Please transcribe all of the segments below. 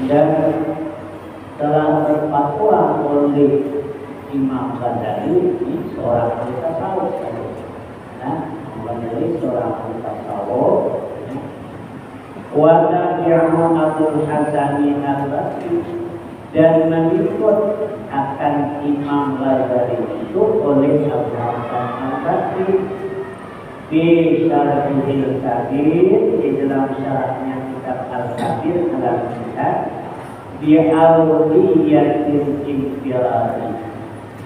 Dan telah berfatwa oleh Imam Ghazali, ini seorang ahli tasawuf, menjadi seorang ahli tasawuf. Wa tabi'ahu Abdul Hazani al-Basri, dan mengikut akan Imam Ghazali itu oleh Abu Hasan al-Basri di Syarhil Kabir, di dalam syarahnya kitab Al-Kabir dalam kitab di Al-Waliyatil Infiradi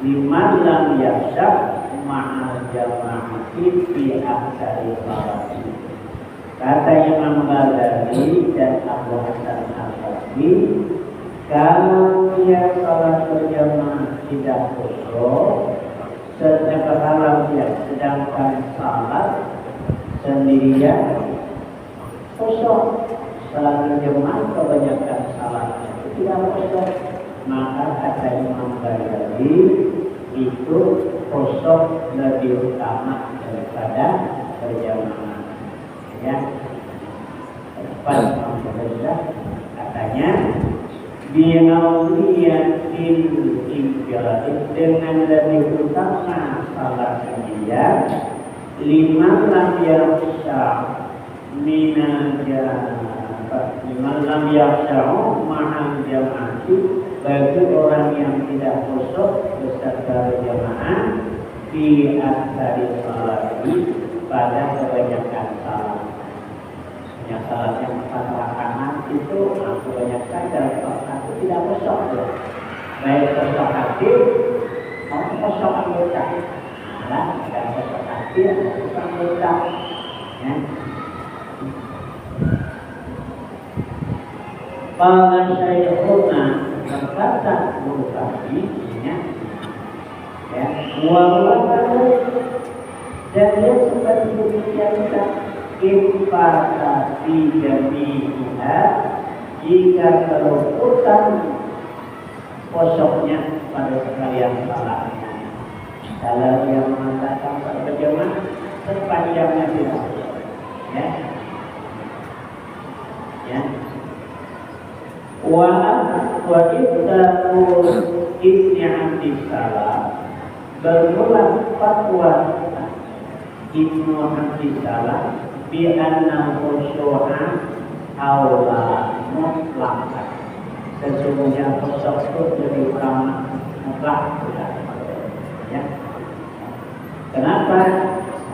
liman lam yaksha ma'al jama'ati fi aksari salati. Kata Imam Ghazali dan Abu Hasan al-Basri, kalau dia salat berjamaah tidak khusyuk, sedangkan salat sendirian khusyuk, salat berjamaah kebanyakan salatnya tidak khusyuk, maka kata Imam Ghazali itu khusyuk lebih utama daripada berjamaah. Ya, Imam Ghazali katanya bi'auliyatil infiradi, dengan lebih utama salat sendirian, liman lam yaksha minal jama'ah, liman lam yaksha'u ma'al jama'ati, bagi orang yang tidak khusyuk beserta jamaah di aksari salati, pada kebanyakan salat. Yang salat yang 4 rakaat itu kebanyakan dalam salat itu tidak khusyuk, baik khusyuk hati maupun khusyuk anggota. Dan khusyuk hati atau khusyuk anggota. Pada Syekhuna berkata guru kami, walaupun dan dia seperti demikian infaka di jami'ha, jika keluputan kosongnya pada sekalian salatnya. Kalau yang mengatakan berjamaah sepanjangnya tidak kosong, wa ibta'u ibni Abdis Salam, bermula fatwa Ibnu Abdis Salam bi anna khusyu'a aula mutlaqan, sesungguhnya khusyuk itu lebih utama mutlak. Kenapa?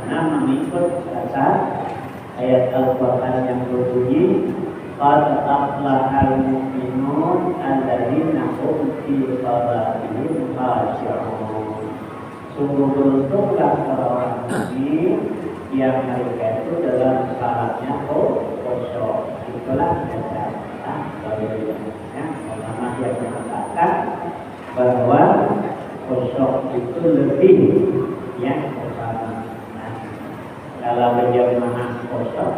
Karena mengikut dasar ayat Al-Quran yang berbunyi qad aflahal mu'minun alladzina hum fi salatihim khashi'un. Sungguh beruntunglah orang mukmin yang mereka itu dalam salatnya khusyuk. Itulah dasar ulama yang mengatakan bahwa khusyuk itu lebih yang utama. Kalau berjamaah khusyuk,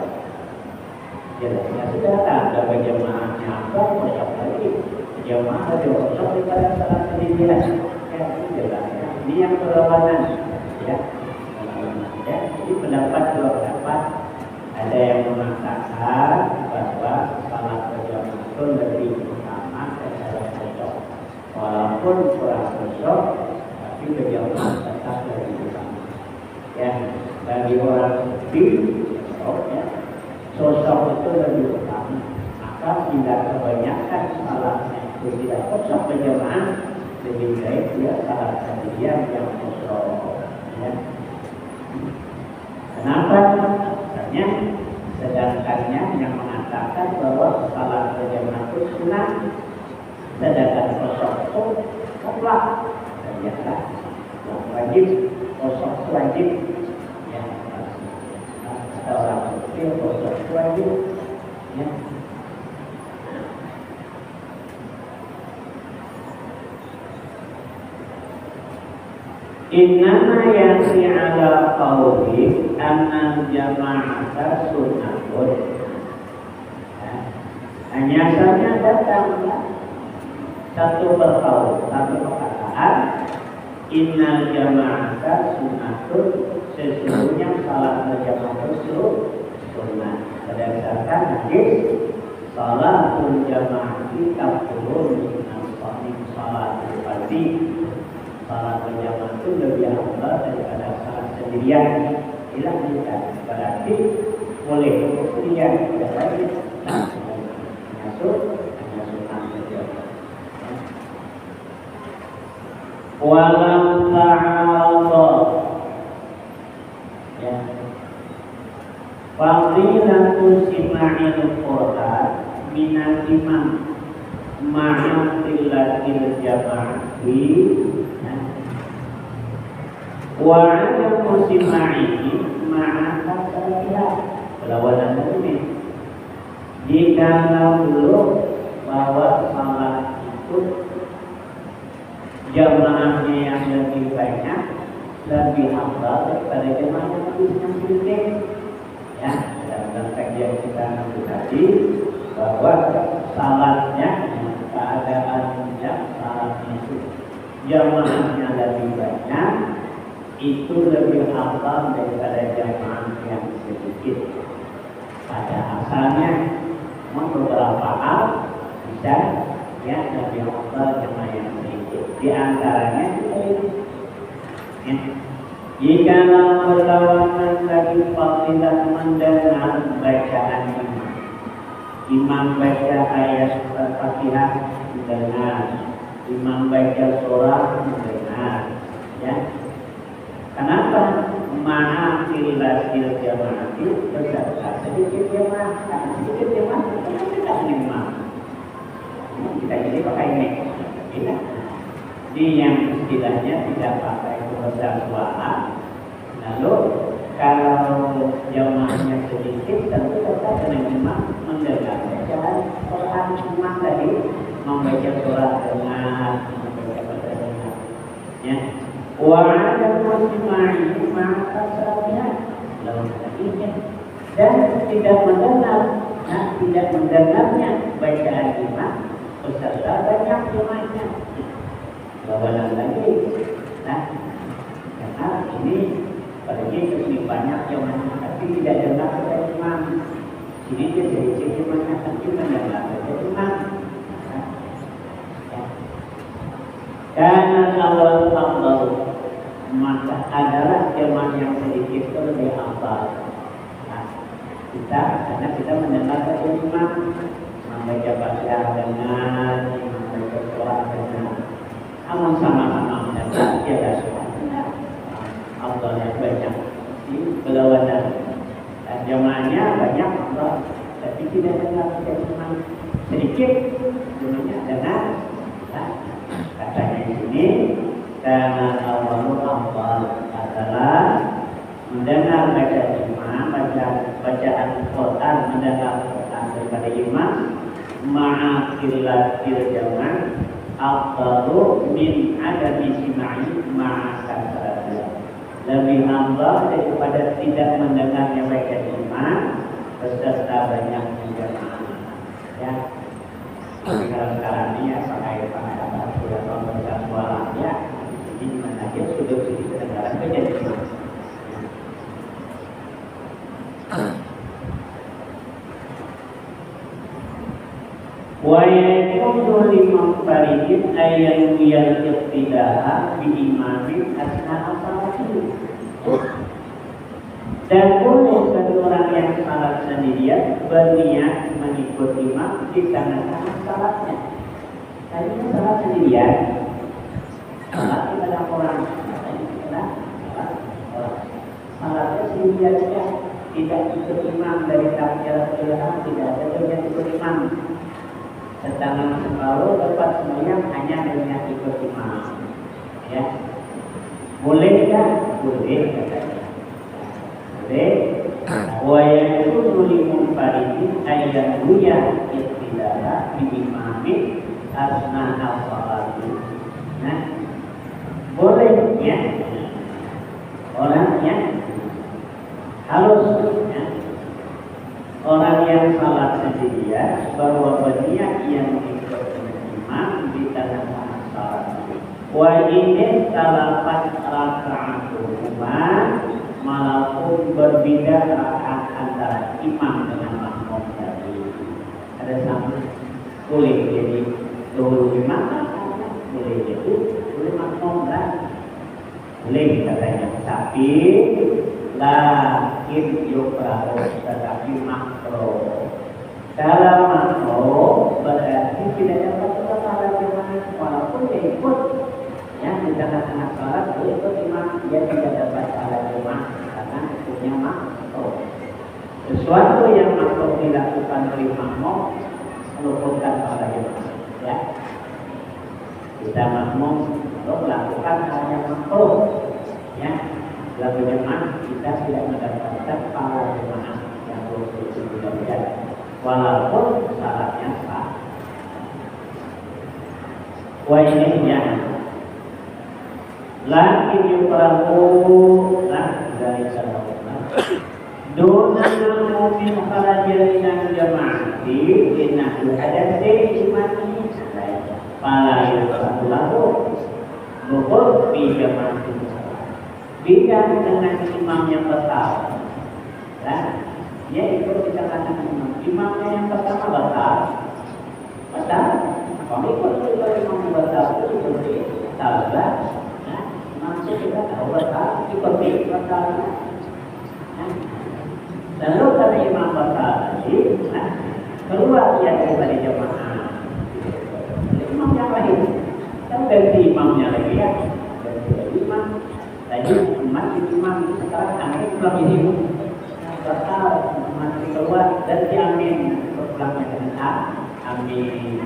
jelasnya sudah ada berjamaahnya apa khusyuk lagi. Berjamaah lebih khusyuk daripada salat sendirian. Jelasnya ini yang perlawanan. Jadi pendapat dua pendapat. Ada yang mengatakan bahwa salat berjamaah itu lebih utama daripada khusyuk. Walaupun kurang khusyuk, tapi berjamaah tetap lebih utama. Bagi orang sufi, sosok itu lebih utama. Maka bila kebanyakan salatnya itu tidak khusyuk berjamaah, lebih baik dia salat sendirian yang khusyuk. Kenapa? Karena sedangkannya yang mengatakan bahwa salat berjamaah itu sunnah, sedangkan khusyuk itu mutlak. Ternyata wajib, khusyuk wajib. Kata orang sufi, khusyuk wajib. Innama yasi ala qawli anna jama'ata sunnatun. Hanya saja datang satu berqaul, satu perkataan, innal jama'ata sunnatun, sesungguhnya salat berjamaah itu sunnah berdasarkan hadis salatul jamaati kafurun min salatul fardhi. Salat berjamaah itu lebih afdal daripada salat sendirian. Tidak bisa, berarti boleh untuk sendirian, tidak lagi masuk hanya sunnah saja. Walam ta'ala, ya. Fadilatul sima'il Qur'an minal imam ma'atillatil jama'ati wa'ala musima'ihi ma'akat terlihat perlawanan ini. Jika belum bahwa salat itu jamaahnya yang lebih banyak, lebih afdal daripada jamaah yang sedikit. Ya, dalam kajian kita nanti tadi bahwa salatnya keadaannya salatnya itu jamaahnya lebih banyak itu lebih afdal daripada jamaah yang sedikit. Pada asalnya beberapa hal bisa ya lebih afdal jamaah yang sedikit. Di antaranya ya, jika berlawanan lagi fadilah mendengar bacaan imam baca ayat Al-Fatihah mendengar, imam baca surah mendengar, ya. Kenapa? Maha kilasil jamaah itu beserta sedikit jamaah, karena sedikit jamaah kita tidak menerima. Kita jadi pakai ini, kita. Di yang istilahnya tidak pakai bahasa suara. Lalu kalau jamaahnya sedikit, tentu tetap menerima mendengar bacaan Quran imam tadi, membaca surah dengan membaca bacaan dengan, ya. Wa'ala musima'i ma'akat terlihat lalu selanjutnya dan tidak mendengarnya bacaan imam beserta banyak jemaahnya. Lawanan lagi, nah, karena ini pergi ke banyak jemaahnya tapi tidak dengar bacaan imam. Ini dia jadi jemaahnya tapi mendengar bacaan imam. Karena awal afdal maka adalah jemaah yang sedikit itu lebih afdal. Nah, karena kita mendengar bacaan imam, membaca Fatihah dengan membaca surah dengan, namun sama-sama mendengar tiada suara. Afdal yang banyak di berlawanan. Dan jemaahnya banyak afdal, tapi tidak dengar bacaan imam. Sedikit jemaahnya dengar. Katanya di sini karena awalul afdal adalah mendengar bacaan imam, bacaan Quran, mendengar Quran daripada imam ma'akillatil jamaah afdalu min adami sima'i ma'asasaratilah, lebih afdal daripada tidak mendengarnya bacaan imam beserta banyak jamaah. Ya. Sekarang ini ya pakai apa sudah membaca suaranya, jadi dimana dia sudah kedengaran menjadi imam. Wa yakunu liman faridin ayyan yal-ibtida'a bi imamin asna'a salati. Dan boleh bagi orang yang salat sendirian berniat mengikut imam di tengah-tengah salatnya. Tadinya salat sendirian, salat kepada orang, salatnya sendirian saja, tidak ikut imam dari takbiratul ihram, tidak ada yang ikut imam. Setengah separuh lepas semuanya hanya dengan ikut imam. Ya, boleh ya? Boleh katanya. Wa yakunu limun faridin ayyan huya iktidara bi imamin asna al-salati. Nah, bolehnya orang yang harusnya orang yang salat sendirian bahwa berniat yang ikut imam di tengah-tengah salat. Wa in talapat raka'atuhuma walaupun berbeda rakaat antara imam dengan makmum tadi. ada sama boleh jadi dulu gimana boleh jadi boleh makmum lah boleh katanya tapi lakin yukrahu tetapi makro kalau makro berarti tidak dapat pahala jemaah walaupun dia ikut ya di tengah-tengah salat boleh ikut imam dia tidak dapat pahala jemaah karena punya makro sesuatu yang makro dilakukan oleh makmum meluputkan pahala jemaah ya kita makmum melakukan hal yang makro ya lalu jemaah kita tidak mendapatkan pahala jemaah yang berusaha tidak walaupun salatnya sah. Wa ini yang lakin yukrahu dari salawat dona mu'min kharajin yang jemaah di innahu hadati imani pala yukrahu lahu nuqul fi jemaah beda dengan imam yang batal ya dia ikut dikatakan imamnya yang pertama batal kalau ikut juga imam yang batal itu seperti batal maksud kita tahu batal ikuti batalnya lalu karena imam batal tadi keluar dia daripada jemaah imam yang lain kan ganti imamnya lagi ya ganti imam tadi masih imam sekarang akhir belum ini batal masih keluar dan diamin pulangnya dengan amin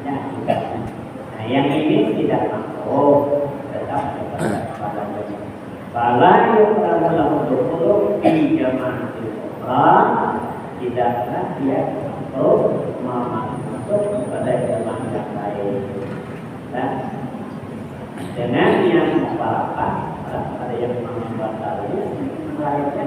ya juga nah yang ini tidak makruh tetap pada pala yang dalam dulu di jamaah orang tidaklah dia makruh masuk kepada jamaah yang lain dan dengan yang memparakan ada yang membatal lainnya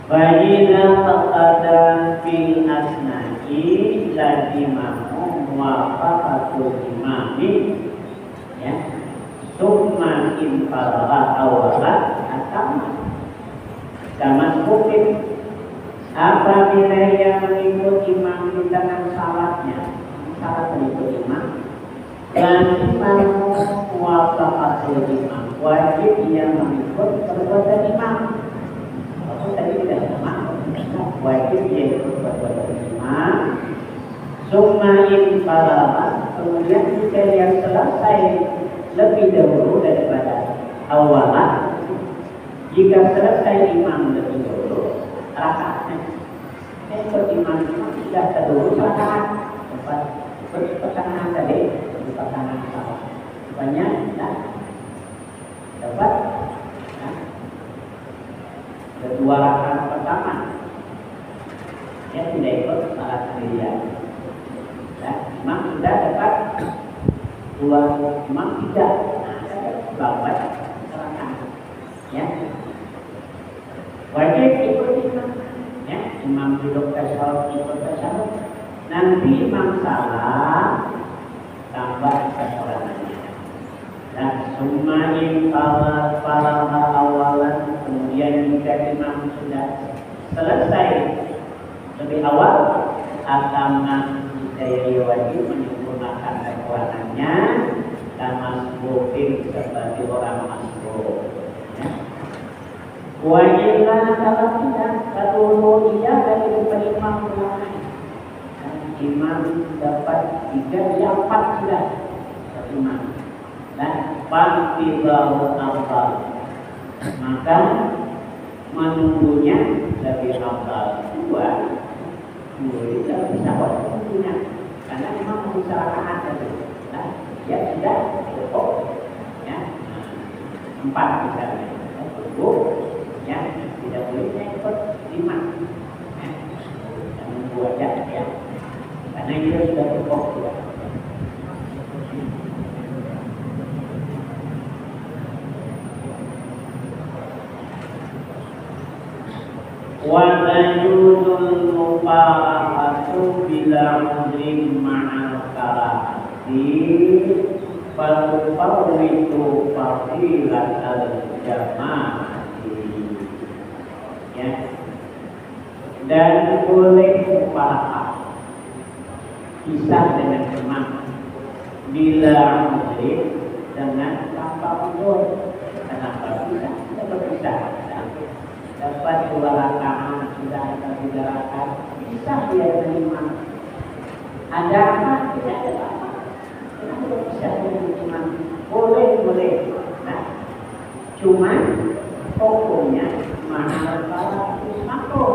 Fa'idha faqada fil asna'i lazimahu muwafaqatul imami ya summa in faragha awalan atama kama mungkin apabila yang mengikut imam di dalam salatnya salat mengikut imam lazimahu muwafaqatul imam wajib yang mengikut perbuatan imam tadi tidak sama wajib dia ikut perbuatan imam summain faraman kemudian jika yang selesai lebih dahulu daripada awalan jika selesai imam lebih dahulu rakaatnya ikut imam sudah terdahulu rakaat tempat pertengahan tadi di pertengahan salat banyak dapat kedua rakaat pertama dia tidak ikut salat sendirian imam sudah dapat dua imam tidak babat rakaat ya wajib ikut imam ya imam duduk tasawuf ikut tasawuf nanti imam salah tambah kesorangannya dan summain falaha awalan kemudian jika imam sudah selesai lebih awal agama kita wajib menyempurnakan kekuatannya dan masbukin seperti orang masbuk ya. Wajiblah kalau tidak satu dia dari imam imam dapat 3 dia 4 sudah satu imam dan pasti baru afdal maka menunggunya lebih afdal dua kita bisa buat menunggunya karena memang bisa rakaat tadi ya sudah cukup ya 4 misalnya cukup ya tidak bolehnya ikut 5 ya dan menunggu aja ya karena itu sudah cukup sudah wa tajudul mufaraqatu bila udrin ma'al karahati fatufawitu fadilat al-jama'ati ya dan boleh mufarakat pisah dengan teman bila murid dengan tanpa udur. Kenapa bisa? Kita berpisah. Dapat 2 rakaat sudah ada 3 rakaat, bisa dia terima. Ada apa? Tidak ada apa. Kenapa bisa terima? Boleh. Nah, cuman pokoknya mahal para makro.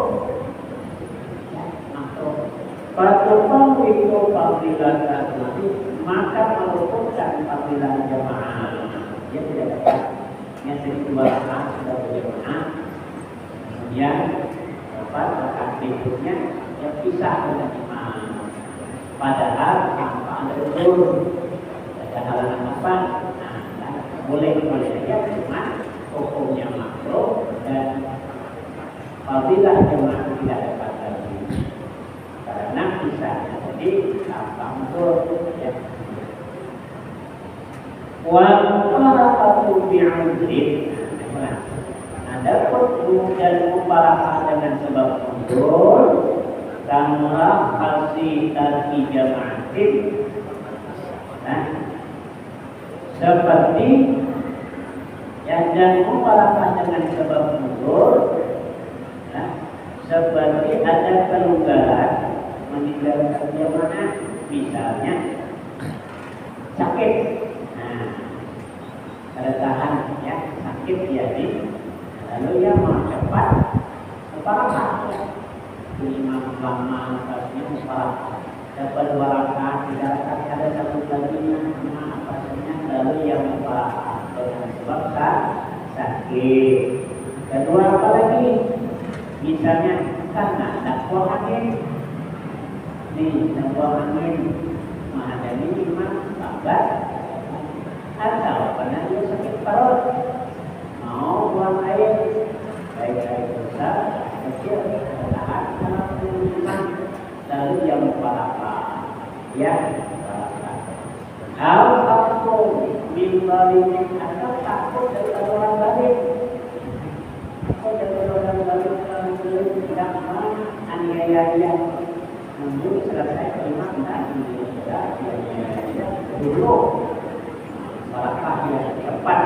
Patupang itu panggilan tadi, maka merupakan panggilan jamaah. Dia tidak dapat yang sedikit rakaat sudah berjamaah. Kemudian dapat rakaat berikutnya yang pisah dengan imam. Padahal tanpa ada udur, ada halangan apa? Nah, boleh saja, cuma hukumnya makruh dan apabila jemaah tidak dapat lagi karena pisahnya jadi tanpa udur ya. Wa mufaraqatu bi'udrin. Adapun dan mufaraqah dengan sebab udur tanpa fasitati jama'atin. Nah, seperti yang dan mufaraqah dengan sebab udur, nah, seperti ada kelonggaran meninggalkan jamaah, misalnya sakit. Ada tahan ya, sakit jadi lalu dia mau cepat mufaraqah ya. Imam lama tasbih mufaraqah dapat 2 rakaat, 3 rakaat, ada satu lagi nama apa saja, lalu yang mufaraqah dengan sebab sakit. Kedua apa lagi? Misalnya karena dakwah angin. Nih, dakwah angin menghadapi imam sabar atau karena dia sakit perut mau buang air baik air besar kecil tahan sama imam lalu dia mufaraqah ya atau mimbalin atau takut dari orang balik tidak aniaya menunggu selesai imam tadi dulu mufaraqah yang cepat.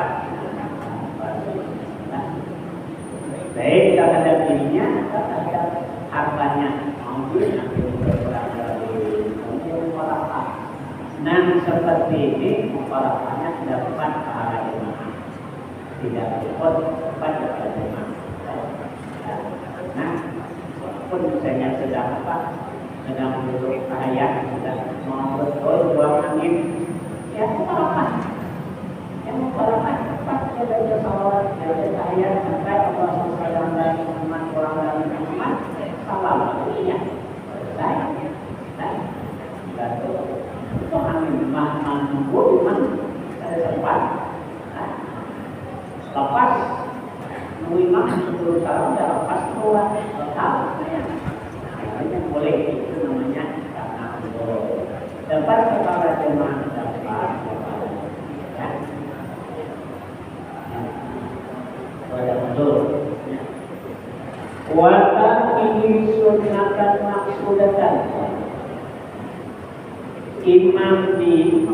Baik terhadap dirinya, terhadap hartanya, mungkin berkurang dari mufaraqah. Nah seperti ini mufaraqahnya dapat pahala jemaah, tidak repot pada jemaah. Nah, walaupun misalnya sedang duduk ayat, sedang mau betul buang angin, ya mufaraqah. Yang mufaraqah cepat dia baca salawat, baca ayat sampai Allah SWT dari Muhammad orang dari Muhammad salam iya selesai. Itu angin menunggu memang ada tempat lepas nunggu imam 10 salam dan lepas keluar total yang boleh itu namanya karena dapat kepala jemaah dapat pada betul. Watan ini sunatan maksudatan. Imam di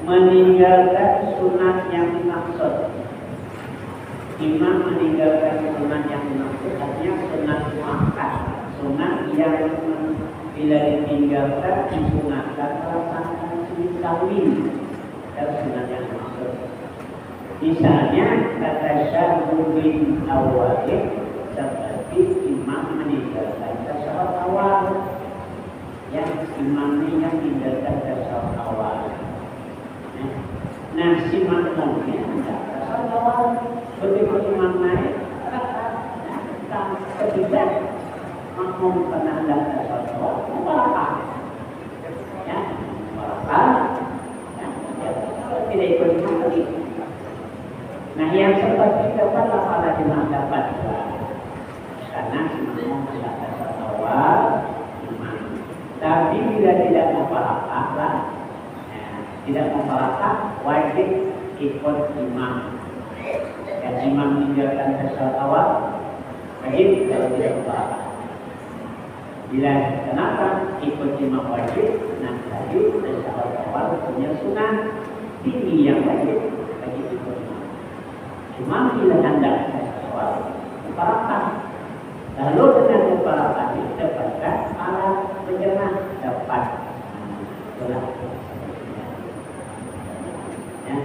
meninggalkan sunat yang dimaksud. Imam meninggalkan sunat yang dimaksud artinya sunat muakkad, sunat yang bila ditinggalkan disunatkan melaksanakan sunat kawin dan sunat yang dimaksud. Misalnya kata syahudin awalin seperti imam meninggalkan tasawuf awal, yang imam ini yang meninggalkan tasawuf awal. Nah si makmumnya tidak tasawuf awal, begitu imam naik ketiga makmum pernah ada tasawuf awal, mufaraqah, ya mufaraqah, tidak ikut imam lagi. Nah yang seperti dapat pahala jemaah dapat karena semua mendapat awal imam. Tapi bila tidak mufaraqah lah, tidak mufaraqah wajib ikut imam. Dan imam meninggalkan tasawuf awal wajib kalau tidak mufaraqah. Bila kenapa ikut imam wajib, nah tadi syarat awal punya sunnah tinggi yang wajib bagi ikut imam. Imam bila hendak awal keparakan, lalu dengan keparakan itu dapatkan alat penjernah dapat belah. Ya.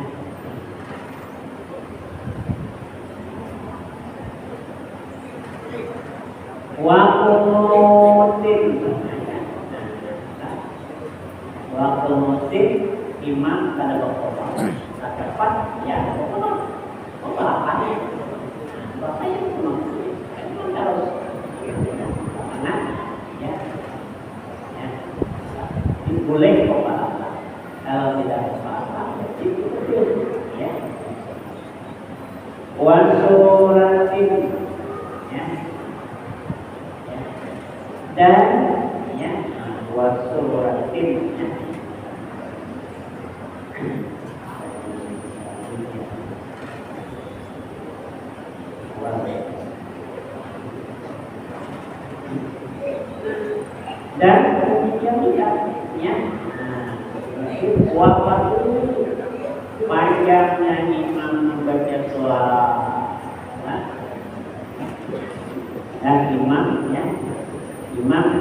Waktu musim imam pada waktu dapat ya apa bapaknya memang harus mana ya boleh kepala kalau tidak apa-apa ya wasuratin ya dan ya wasuratin ya. Dan kemudian ya waktu panjangnya imam membaca surah dan imam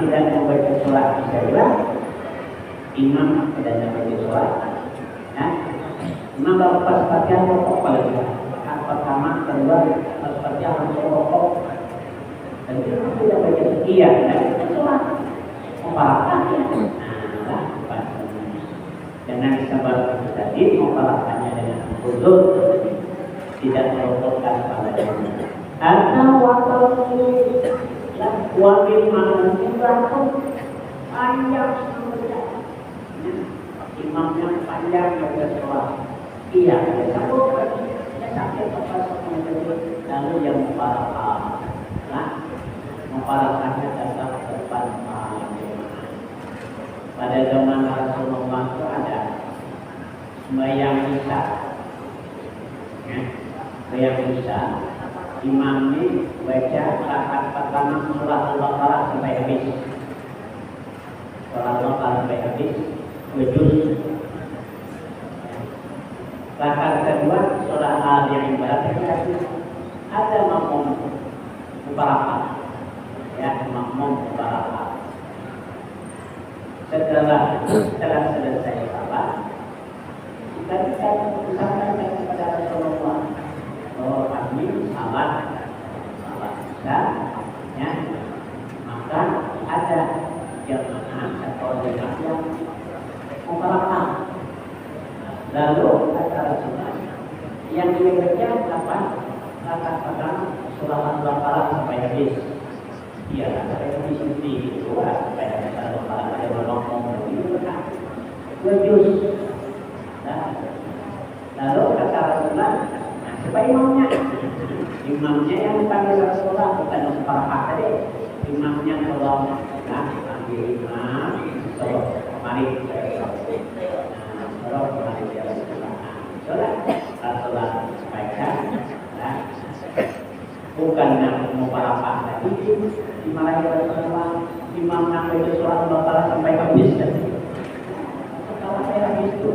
tidak membaca surah Al-Fatihah, imam tidak membaca surah ya. Imam baru pas Fatihah pokok paling kan pertama kedua pas Fatihah langsung pokok dan imam tidak baca sekian dan surah dengan sebab tadi mempalakannya dengan khusyuk tidak merobohkan pada diri. Atau waktu wajib menunjukkan panjang imamnya panjang berdoa. Iya, satu sampai kepada lalu yang mempalakannya tetap depan. Pada zaman Rasulullah itu ada sembahyang Isya, ya, sembahyang Isya, imam ini baca rakaat pertama surah Al-Baqarah sampai habis, surah Al-Baqarah sampai habis, wujud. Rakaat kedua surah Al-Imran ada makmum beberapa, ya makmum beberapa. Setelah selesai salat, kita sampaikan kepada Rasulullah bahwa kami salat ya, maka ada jamaah atau jamaah yang mempelakang. Lalu kata Rasulullah yang dibaca apa? Rakaat pertama surah Al-Baqarah sampai habis. Iya, sampai habis itu sampai habis Al-Baqarah ada ngomong itu kan. Wajus. Lalu kata Rasulullah, supaya imamnya yang dipanggil Rasulullah bukan para tadi. Imamnya kalau panggil imam, kalau kemarin kalau kemarin dia Rasulullah baca, bukan mau para tadi. Di mana Rasulullah imam yang baca surah Al-Baqarah sampai habis. Kalau saya habis itu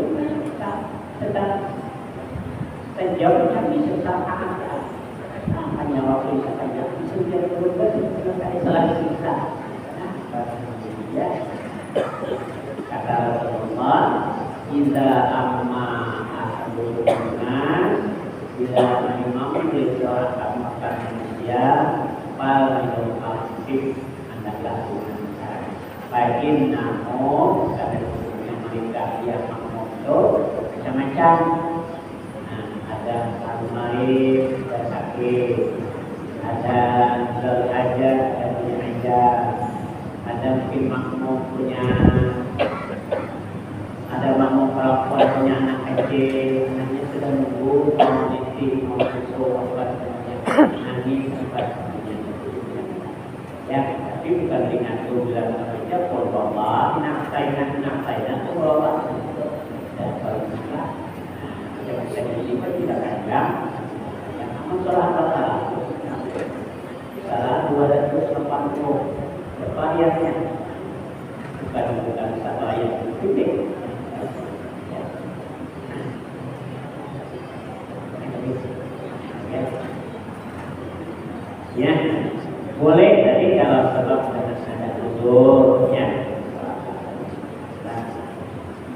sedang sejauh kami sesaat hanya waktu saja sejauh berubah selesai sisa. Ya, kata Rasulullah, "Idza amma ahaduna bila imam berdoa makan dia, paling aktif hendaklah dilakukan. Bagi namun karena yang mereka yang mengutuk macam-macam. Ada almarhum, ada sakit, ada berhajat, ada punya hajat, ada mungkin makmum punya, ada makmum perempuan punya anak kecil, anaknya sudah nunggu, mau niti, mau susu, apa semuanya, nangis, apa semuanya. Ya, tapi bukan dengan itu bilang saja, Allah, nak saya, Allah, dan kalau kita bisa disipa tidak panjang. Yang namun salah 280 ayatnya, bukan satu ayat titik. Ya, boleh tadi kalau sebab dengan sanad uzur ya.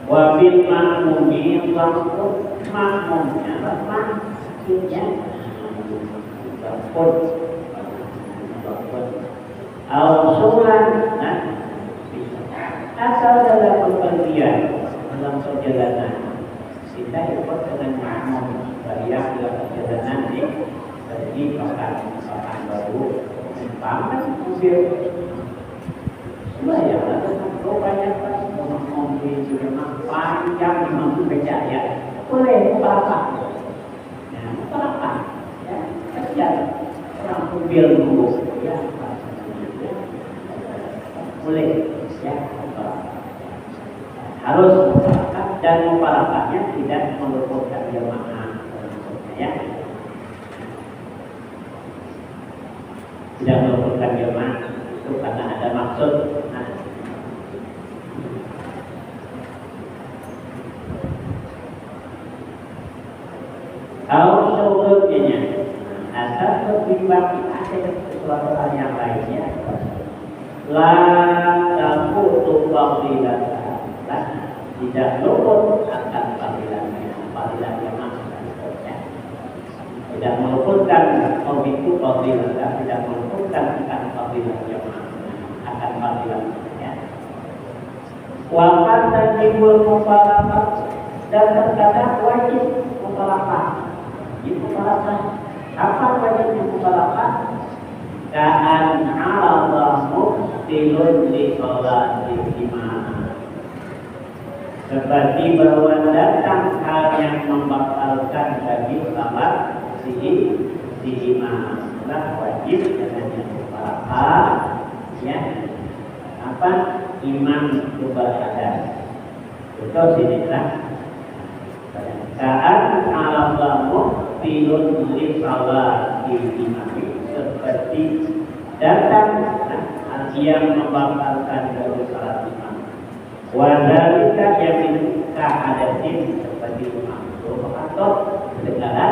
Wabil makmumi langsung makmumnya ya. Al-Sulan asal dalam perpergian dalam perjalanan kita ikut dengan makmum bariak dalam perjalanan ini pergi pakan baru pakan mobil ya rupanya mobil juga panjang memang berjaya boleh apa ya kerja orang mobil dulu ya boleh ya harus memparakat dan memparakatnya tidak meluputkan jemaah ya tidak meluputkan jemaah itu karena ada maksud kalau sebelumnya asal bertimbang ada sesuatu hal yang lainnya la taqutu fadilatan tidak luput akan fadilah yang maksudnya tidak meluputkan itu fadilah tidak meluputkan akan fadilah yang akan fadilahnya wa qad tajibul mufaraqah dan terkadang wajib mufaraqah apa wajib mufaraqah ka'an 'arada mubtilun li sholati imam seperti bahwa datang hal yang membatalkan bagi salat si imam wajib dengan yang mufaraqah ya apa imam itu berada itu sini lah ka'an 'arada mubtilun li sholati imam seperti datang yang membatalkan dari salat imam. Wadalika yang kahadatin seperti imam atau segala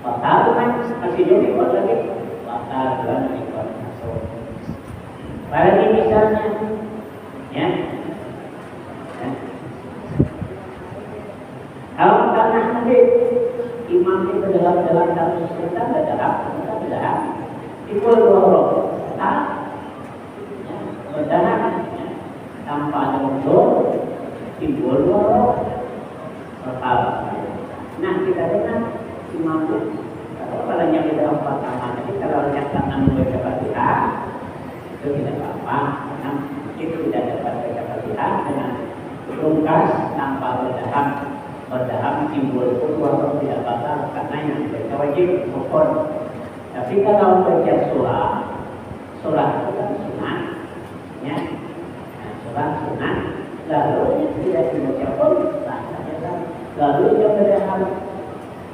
batal kan masih jadi buat lagi batal dan ikut masuk. Pada ini misalnya, ya. Kalau tanah nanti imam itu dalam satu cerita berdarah, itu dua berdarah tanpa ada unsur timbul dua nah kita dengar imam kalau yang di dalam pertama jadi kalau yang tangan membaca Fatihah itu tidak apa-apa karena itu tidak dapat baca Fatihah dengan rungkas tanpa berdarah timbul dua tidak batal karena yang dibaca wajib rukun. Tapi kalau baca surah itu kan sunat, ya, surah sunat, lalu tidak dibaca pun, lalu yang berdarah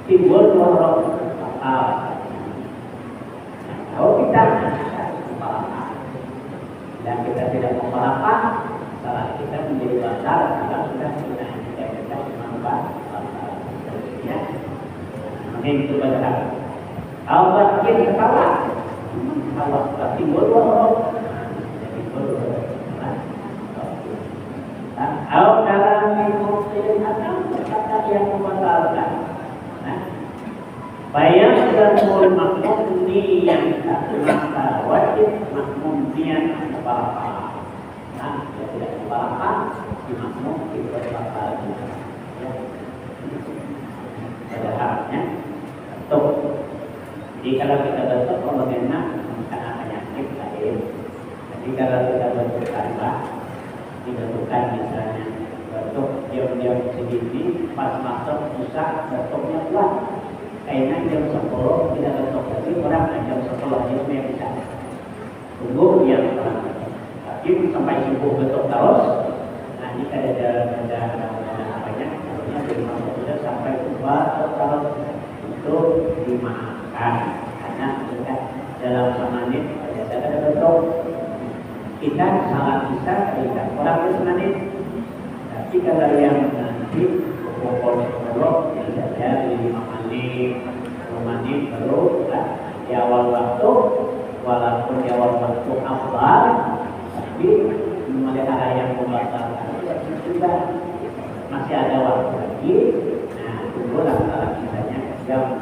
timbul dua rakaat. Kalau kita mempalapah, dan kita tidak mempalapah, salat kita menjadi batal kalau sudah kita memang ya, mungkin itu berdarah. Allah yang ketawa Allah timbul dua Allah dalam mengikuti kata yang membatalkan bayang dan mul makmum ni yang maka wajib makmum niat apa tidak apa di makmum itu batal pada haknya tuh. Jadi kalau kita bentuk bagaimana karena penyakit lain. Jadi kalau kita bentuk tambah, dibentukkan misalnya bentuk diam-diam sedikit, pas masuk susah bentuknya kuat. Kayaknya jam 10 tidak bentuk lagi orang jam 10 aja yang bisa. Tunggu yang orang. Tapi sampai subuh bentuk terus. Nah jika ada apanya, namanya sudah sampai subuh terus itu dimaafkan. Karena kita dalam samanit ada bentuk kita salah bisa terikat orang bersenanit. Tapi kalau yang nanti pokok-pokok yang saja di 5 menit perlu di awal waktu, walaupun di awal waktu awal, tapi memelihara yang membatalkan juga masih ada waktu lagi. Nah, tunggulah salah kisahnya jam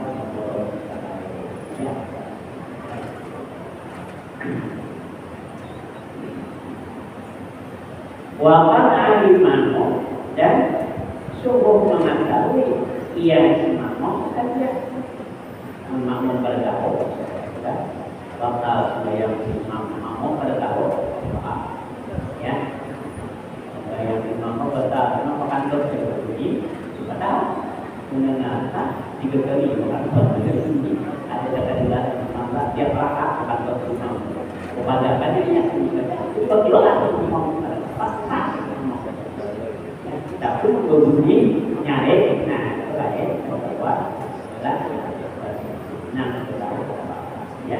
ya. Wapan alimano dan sungguh mengetahui ia semamo saja memang bergaul bakal sembahyang semamo bergaul ya sembahyang semamo bergaul kenapa kantor berbunyi padahal mendengarkan 3 kali kantor berbunyi ada kata-kata masalah dia prakak kantor semamo kepada dia itu bagaimana semamo tapi berbunyi nyari, nah itu baik, bahwa nah ya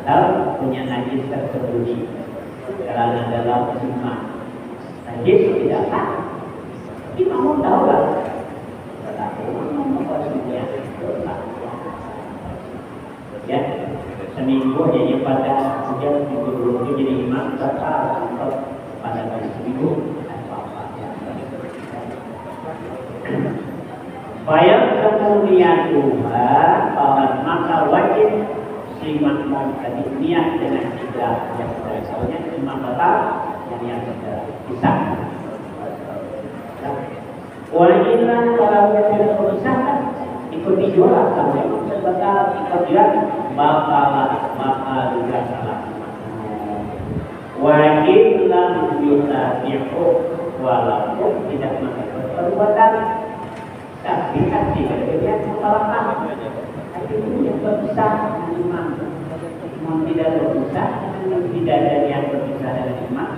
atau punya najis tersembunyi kalau dalam semua najis tidak tahu, tapi kamu tahu lah, tetapi kamu pastinya ya seminggu jadi pada hujan minggu dulu jadi imam tetap pada hari seminggu. Bayang kemuliaan Tuhan, maka wajib si makmum tadi niat dengan ikhlas yang soalnya cuma batal yang tidak bisa. Wajilah kalau tidak berusaha ikuti juga kalau memang batal ikut juga bakal juga salah. Wajiblah yutabi'u walaupun tidak melakukan perbuatan. Tapi hati berkelihat mengkalahkan hati itu yang berpisah dengan iman memang tidak berpisah dengan tidak ada yang berpisah dengan iman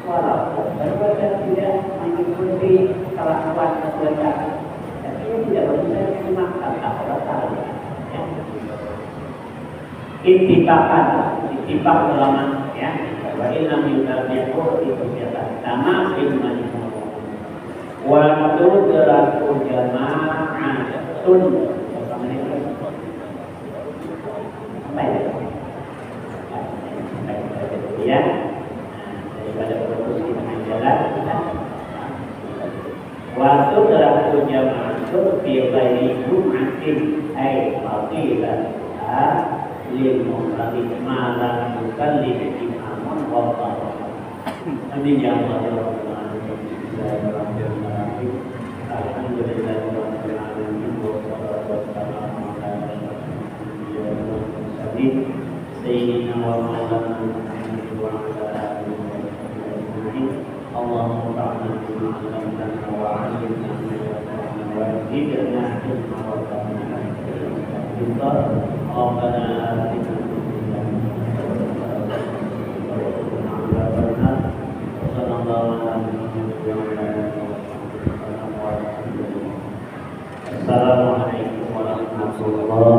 walaupun berbuatan tidak mengikuti kelakuan perbuatan tapi yang tidak berpisah dengan iman kata-kata ya. Ittifaq ulama ya wa illam yutabi'u itu biasa sama iman waktu berlaku jamaah tun ya daripada berfokus di tengah jalan waktu berlaku jamaah tun fi ghairi jum'atin ay fadilah lil musalli malam musalli imamun wa qara amin ya Allah. Sayyidina wa maulana Muhammad wa ala alihi wa sahbihi Allahumma ta'ala bi'allamna wa 'allimna wa zidna ilma wa fahma Rabbana atina Assalamualaikum warahmatullahi wabarakatuh.